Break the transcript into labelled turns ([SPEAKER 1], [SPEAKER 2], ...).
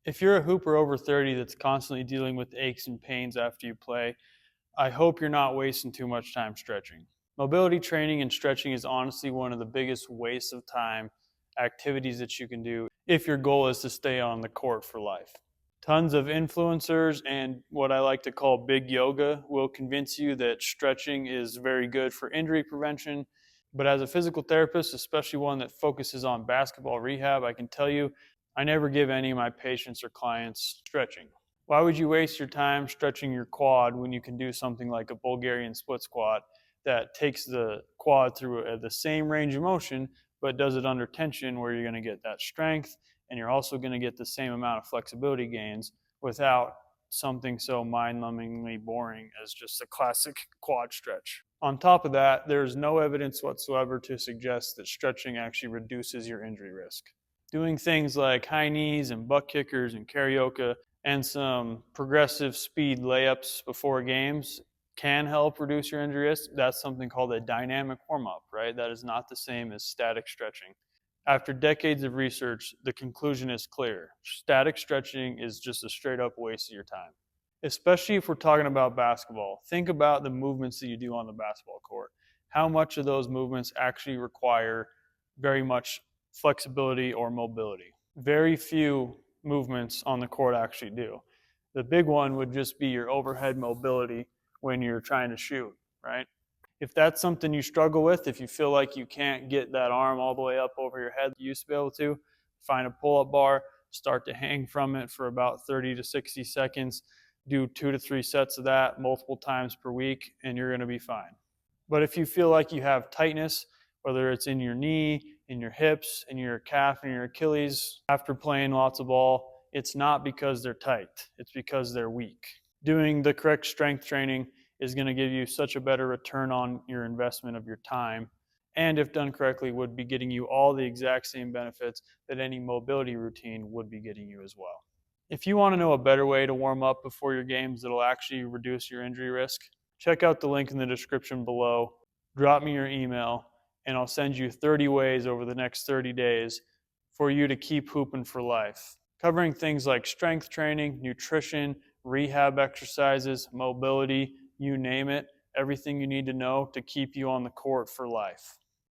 [SPEAKER 1] If you're a hooper over 30 that's constantly dealing with aches and pains after you play, I hope you're not wasting too much time stretching. Mobility training and stretching is honestly one of the biggest wastes of time activities that you can do if your goal is to stay on the court for life. Tons of influencers and what I like to call big yoga will convince you that stretching is very good for injury prevention. But as a physical therapist, especially one that focuses on basketball rehab, I can tell you I never give any of my patients or clients stretching. Why would you waste your time stretching your quad when you can do something like a Bulgarian split squat that takes the quad through the same range of motion, but does it under tension where you're going to get that strength and you're also going to get the same amount of flexibility gains without something so mind-numbingly boring as just a classic quad stretch. On top of that, there's no evidence whatsoever to suggest that stretching actually reduces your injury risk. Doing things like high knees and butt kickers and karaoke and some progressive speed layups before games can help reduce your injury risk. That's something called a dynamic warm-up, right? That is not the same as static stretching. After decades of research, the conclusion is clear. Static stretching is just a straight up waste of your time. Especially if we're talking about basketball. Think about the movements that you do on the basketball court. How much of those movements actually require very much flexibility or mobility? Very few movements on the court actually do. The big one would just be your overhead mobility when you're trying to shoot, right? If that's something you struggle with, if you feel like you can't get that arm all the way up over your head you used to be able to, find a pull-up bar, start to hang from it for about 30 to 60 seconds, do 2 to 3 sets of that multiple times per week, and you're going to be fine. But if you feel like you have tightness, whether it's in your knee, in your hips, in your calf, and your Achilles, after playing lots of ball, it's not because they're tight. It's because they're weak. Doing the correct strength training is going to give you such a better return on your investment of your time, and if done correctly, would be getting you all the exact same benefits that any mobility routine would be getting you as well. If you want to know a better way to warm up before your games that'll actually reduce your injury risk, check out the link in the description below, drop me your email, and I'll send you 30 ways over the next 30 days for you to keep hooping for life, covering things like strength training, nutrition, rehab exercises, mobility, you name it, everything you need to know to keep you on the court for life.